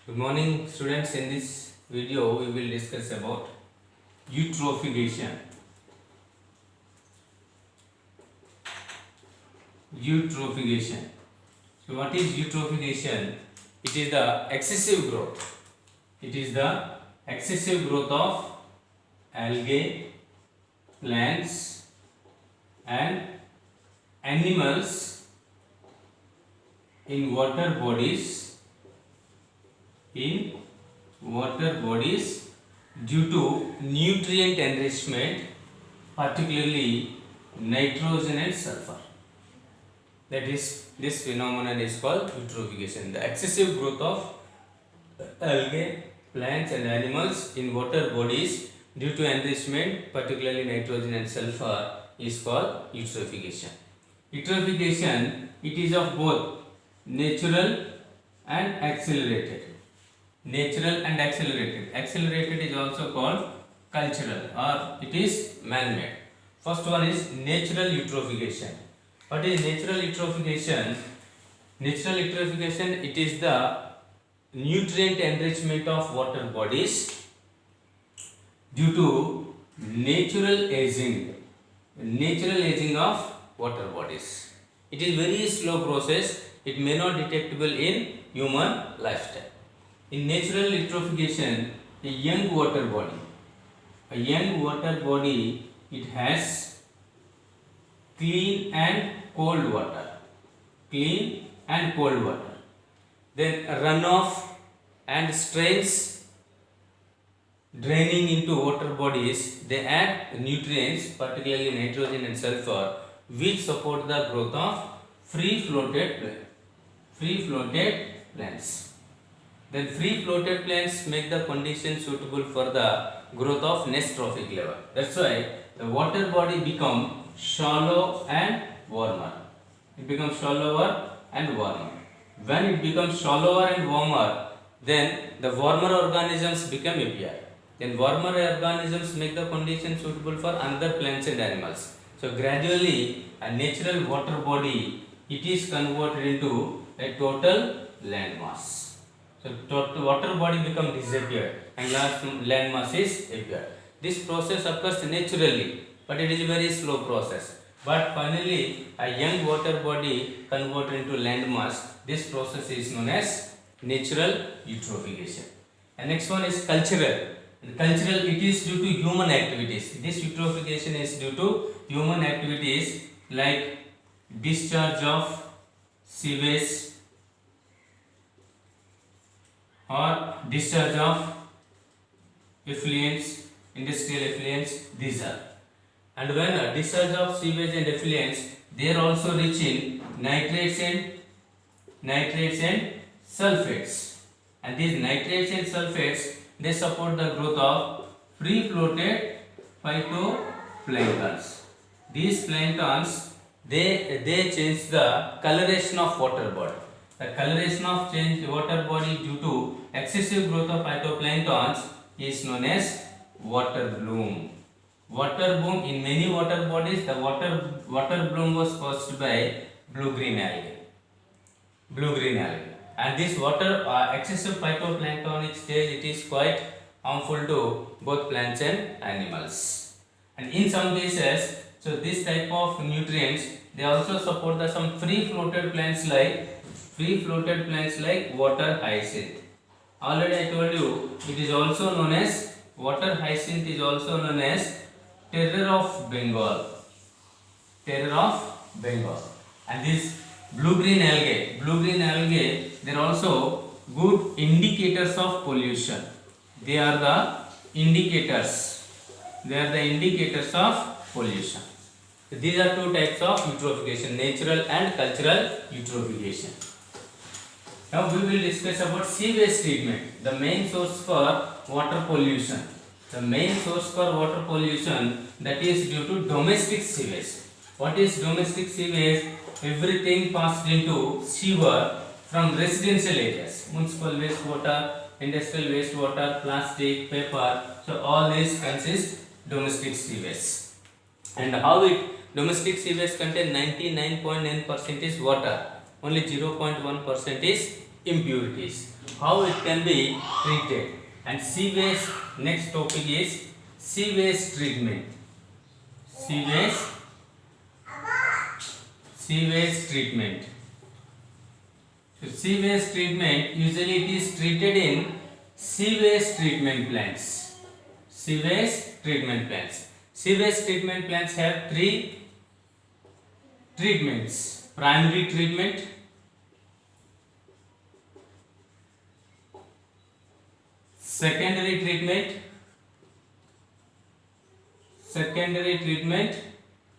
Good morning, students. In this video, we will discuss about eutrophication. Eutrophication. So, what is eutrophication? It is the excessive growth. It is the excessive growth of algae, plants, and animals in water bodies due to nutrient enrichment, particularly nitrogen and sulfur. That is, this phenomenon is called eutrophication. The excessive growth of algae, plants and animals in water bodies due to enrichment, particularly nitrogen and sulfur, is called eutrophication. Eutrophication, it is of both natural and accelerated. Natural and accelerated. Accelerated is also called cultural, or it is man-made. First one is natural eutrophication. What is natural eutrophication? Natural eutrophication, it is the nutrient enrichment of water bodies due to natural aging of water bodies. It is very slow process. It may not detectable in human lifestyle. In natural eutrophication, a young water body, it has clean and cold water. Then runoff and strains draining into water bodies, they add nutrients, particularly nitrogen and sulfur, which support the growth of free floated plants. Then free floated plants make the conditions suitable for the growth of next trophic level. That's why the water body become shallow and warmer. It becomes shallower and warmer. When it becomes shallower and warmer, then the warmer organisms become appear. Then warmer organisms make the conditions suitable for another plants and animals. So gradually a natural water body, it is converted into a total land mass. So total water body become disappeared and land mass is appeared. This process occurs naturally, but it is a very slow process. But finally, a young water body converted into land mass. This process is known as natural eutrophication. And next one is cultural. Cultural, it is due to human activities. This eutrophication is due to human activities like discharge of sewage or discharge of effluents, industrial effluents, these are. And when a discharge of sewage and effluents, they are also rich in nitrates and sulfates. And these nitrates and sulfates, they support the growth of free floated phytoplanktons. These planktons, they change the coloration of water body. The coloration of change water body due to excessive growth of phytoplanktons is known as water bloom. Water bloom, in many water bodies, the water bloom was caused by blue-green algae. And this water excessive phytoplanktonic stage, it is quite harmful to both plants and animals. And in some cases, so this type of nutrients, they also support some free floated plants like water hyacinth. Already I told you, it is also known as water hyacinth is also known as terror of Bengal. And this blue-green algae, they are also good indicators of pollution. They are the indicators of pollution. So these are two types of eutrophication, natural and cultural eutrophication. Now we will discuss about sewage treatment, the main source for water pollution. The main source for water pollution, that is due to domestic sewage. What is domestic sewage? Everything passed into sewer from residential areas, municipal wastewater, industrial wastewater, plastic, paper. So all these consist domestic sewage. And how domestic sewage contain 99.9% is water, only 0.1% is impurities. How it can be treated. And sewage, next topic is sewage treatment. Sewage treatment. So sewage treatment, usually it is treated in sewage treatment plants. Sewage treatment plants. Sewage treatment plants have three treatments: primary treatment, secondary treatment,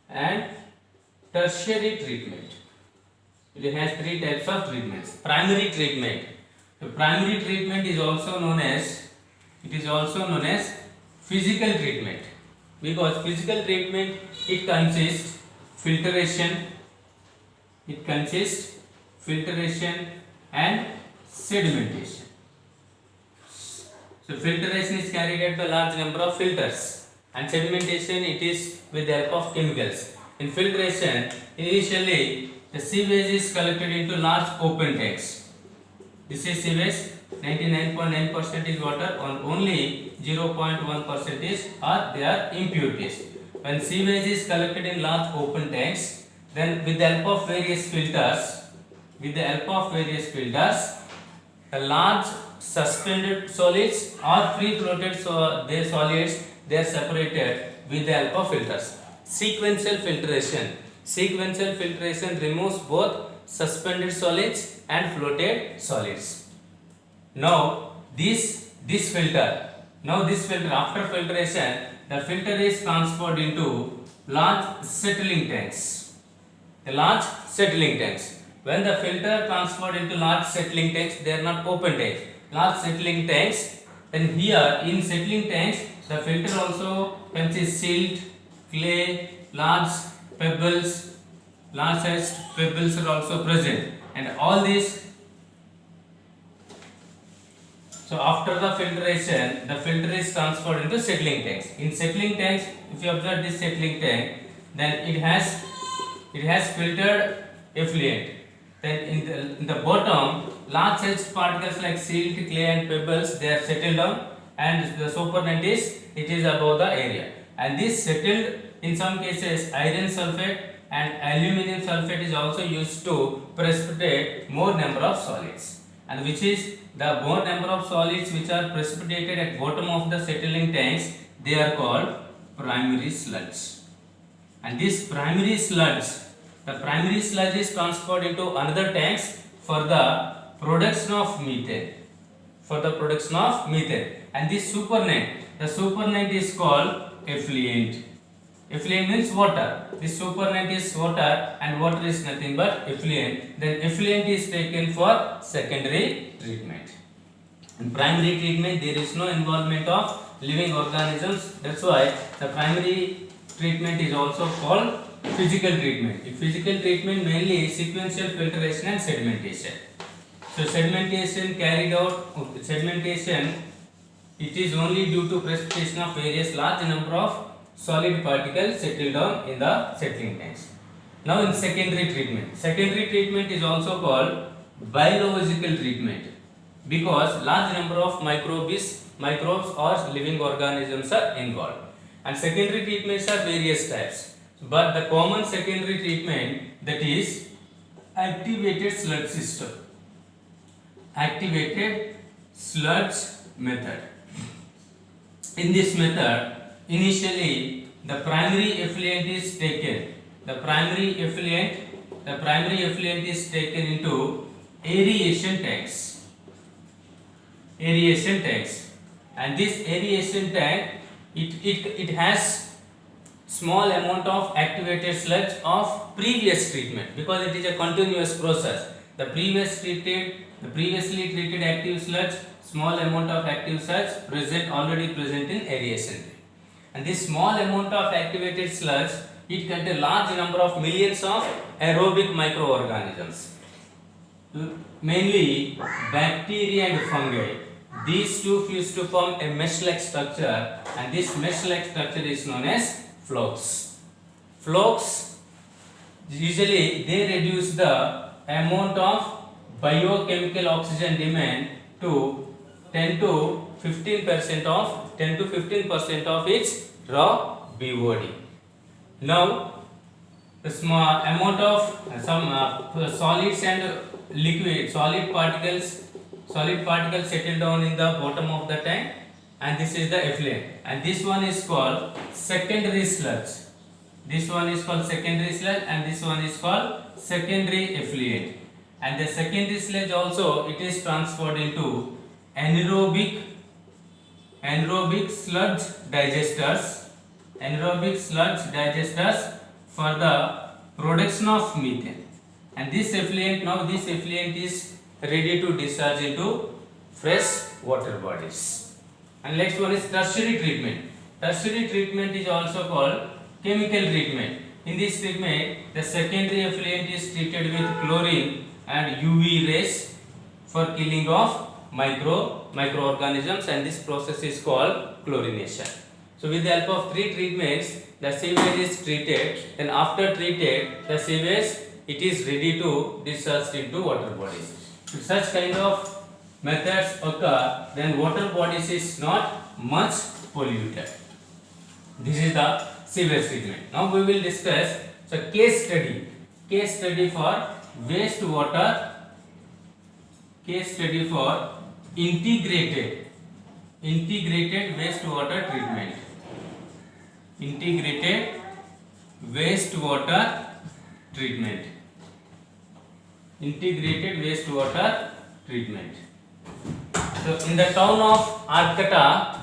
and tertiary treatment. It has three types of treatments. Primary treatment. The primary treatment is also known as physical treatment, because physical treatment, it consists filtration and sedimentation. So filtration is carried out by large number of filters, and sedimentation, it is with the help of chemicals. In filtration, initially the sewage is collected into large open tanks. This is sewage. 99.9% is water, and only 0.1% are their impurities. When sewage is collected in large open tanks, then with the help of various filters, the large suspended solids or free floated solids, they are separated with the help of filters. Sequential filtration removes both suspended solids and floated solids. Now this filter, after filtration, the filter is transferred into large settling tanks. When the filter transferred into large settling tanks, they are not open tanks. Large settling tanks. Then here in settling tanks, the filter also consists silt, clay, large sized pebbles are also present, and all these. So after the filtration, the filter is transferred into settling tanks. In settling tanks, if you observe this settling tank, then it has filtered effluent. Then in the bottom, large sized particles like silt, clay and pebbles, they are settled down, and the supernatant is above the area. And this settled, in some cases, iron sulfate and aluminum sulfate is also used to precipitate more number of solids. And which is the more number of solids which are precipitated at bottom of the settling tanks, they are called primary sludge. And this primary sludge, the primary sludge is transferred into another tanks for the production of methane. And this supernatant is called effluent. Effluent means water. This supernatant is water, and water is nothing but effluent. Then effluent is taken for secondary treatment. In primary treatment, there is no involvement of living organisms. That's why the primary treatment is also called physical treatment. In physical treatment, mainly sequential filtration and sedimentation. So sedimentation, it is only due to precipitation of various large number of solid particles settled down in the settling tanks. Now in secondary treatment is also called biological treatment, because large number of microbes or living organisms are involved. And secondary treatments are various types, but the common secondary treatment, that is activated sludge system. Activated sludge method. In this method, initially the primary effluent is taken. The primary effluent is taken into aeration tanks. And this aeration tank, it has small amount of activated sludge of previous treatment, because it is a continuous process. The previously treated active sludge, small amount of active sludge already present in aeration tank. And this small amount of activated sludge, it contains large number of millions of aerobic microorganisms, mainly bacteria and fungi. These two fuse to form a mesh-like structure, and this mesh-like structure is known as flocks. Flocks, usually they reduce the amount of biochemical oxygen demand to 10 to 15% of its raw BOD. Now the small amount of some solids and solid particles settle down in the bottom of the tank, and this is the effluent, and this one is called secondary sludge. This one is called secondary sludge, and this one is called secondary effluent. And the secondary sludge also, it is transferred into anaerobic sludge digesters for the production of methane. And this effluent is ready to discharge into fresh water bodies. And next one is tertiary treatment. Tertiary treatment is also called chemical treatment. In this treatment, the secondary effluent is treated with chlorine and UV rays for killing of microorganisms, and this process is called chlorination. So with the help of three treatments, the sewage is treated. Then after treated, the sewage, it is ready to discharge into water bodies. If such kind of methods occur, then water bodies is not much polluted. This is the sewage treatment. Now we will discuss the case study for wastewater, case study for integrated wastewater treatment. Integrated wastewater treatment. Integrated wastewater treatment. So in the town of Arcata,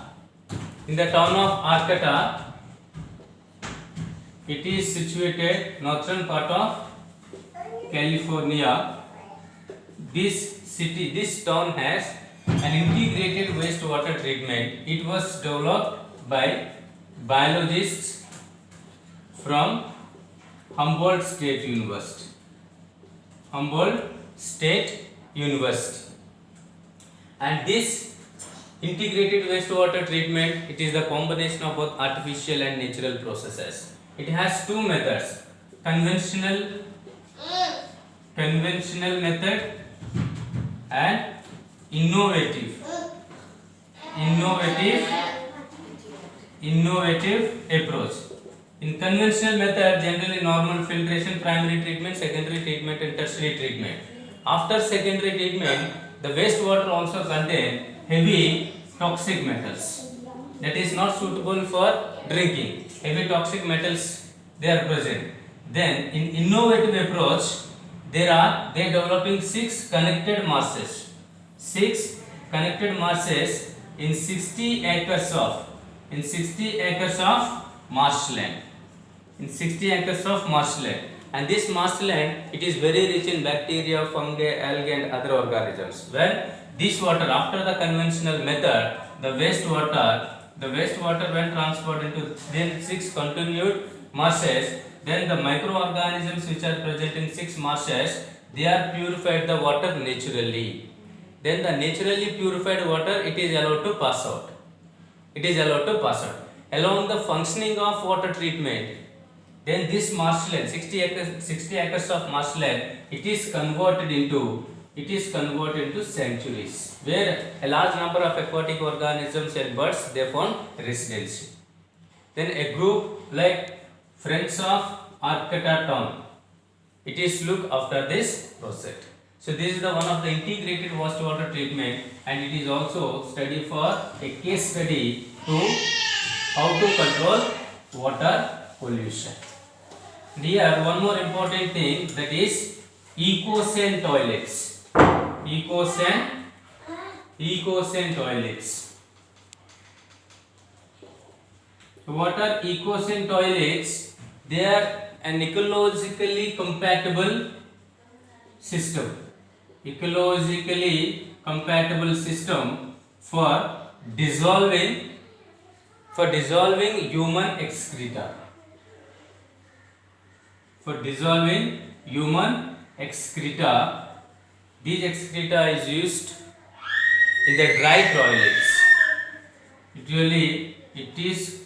it is situated northern part of California. This town has an integrated wastewater treatment. It was developed by biologists from Humboldt State University. And this integrated wastewater treatment, it is the combination of both artificial and natural processes. It has two methods: conventional method and innovative approach. In conventional method, generally normal filtration, primary treatment, secondary treatment and tertiary treatment. After secondary treatment, the wastewater also contain heavy toxic metals that is not suitable for drinking. Heavy toxic metals, they are present. Then in innovative approach, they developing six connected marshes in 60 acres of marshland. And this marshland, it is very rich in bacteria, fungi, algae and other organisms. When this water, after the conventional method, the wastewater when transferred into then six continued marshes, then the microorganisms which are present in six marshes, they are purified the water naturally. Then the naturally purified water, it is allowed to pass out. Along the functioning of water treatment, then this marshland, 60 acres of marshland, it is converted into sanctuaries where a large number of aquatic organisms and birds, they found residency. Then a group like Friends of Arcata Town, it is look after this project. So this is the one of the integrated wastewater treatment, and it is also study for a case study to how to control water pollution. And here one more important thing, that is Ecosan toilets. Ecosan toilets. What are Ecosan toilets? They are an ecologically compatible system. For dissolving human excreta. These excreta is used in the dry toilets. Usually it is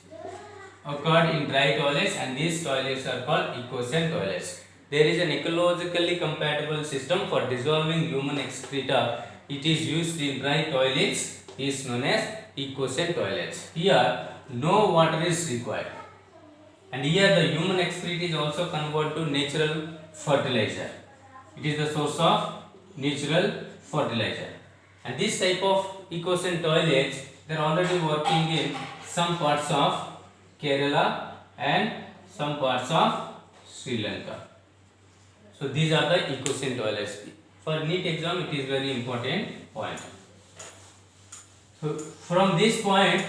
occurred in dry toilets, and these toilets are called Ecosan toilets. there is an ecologically compatible system for dissolving human excreta. It is used in dry toilets, is known as EcoSan toilets. Here no water is required, and here the human excreta is also converted to natural fertilizer. It is the source of natural fertilizer. And this type of EcoSan toilets, they are already working in some parts of Kerala and some parts of Sri Lanka. So these are the EcoSan toilets. For NEET exam, it is very important point. So from this point,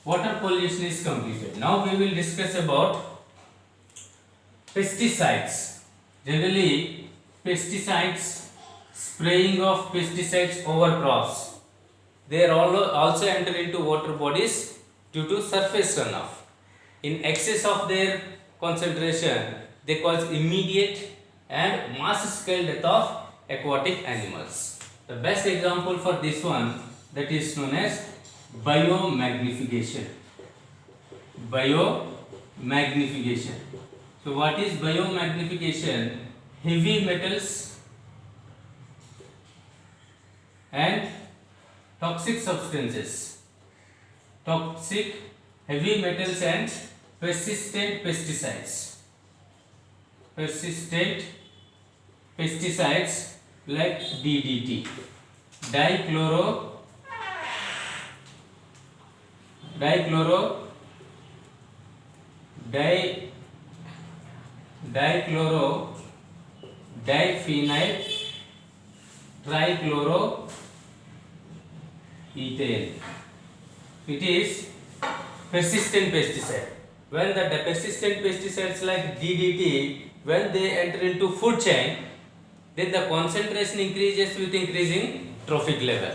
water pollution is completed. Now we will discuss about pesticides. Generally, pesticides, spraying of pesticides over crops, they are also enter into water bodies due to surface runoff. In excess of their concentration, they cause immediate and mass scale death of aquatic animals. The best example for this one, that is known as biomagnification. Biomagnification. So what is biomagnification? Heavy metals and toxic substances, toxic heavy metals and persistent pesticides, like DDT, diphenyl trichloroethane. It is persistent pesticide. When the persistent pesticides like DDT, when they enter into food chain, then the concentration increases with increasing trophic level,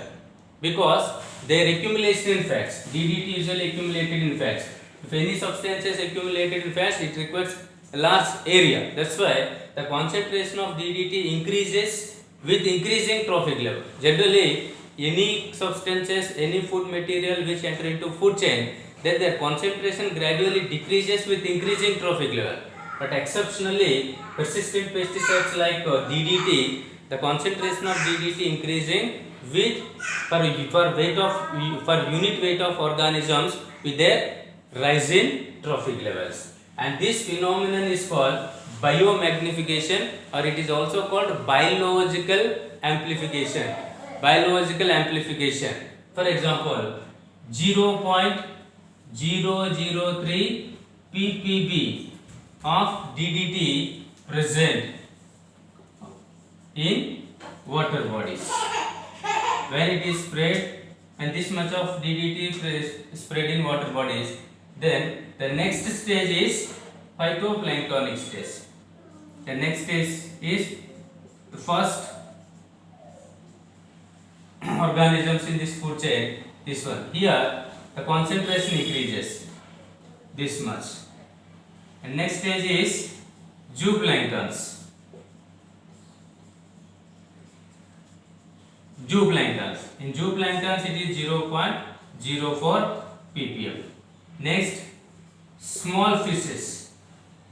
because their accumulation in fats. DDT usually accumulated in fats. If any substance is accumulated in fats, it requires a large area. That's why the concentration of DDT increases with increasing trophic level. Generally, any substances, any food material which enter into food chain, then their concentration gradually decreases with increasing trophic level. But exceptionally, persistent pesticides like DDT, the concentration of DDT increasing with per unit weight of organisms with their rise in trophic levels. And this phenomenon is called biomagnification, or it is also called biological amplification. Biological amplification. For example, 0.003 ppb of DDT present in water bodies. When it is sprayed, and this much of DDT spread in water bodies, then the next stage is phytoplanktonic stage. The next stage is the first organisms in this food chain, this one. Here the concentration increases this much. And next stage is zooplanktons. In zooplanktons it is 0.04 ppm. Next, small fishes.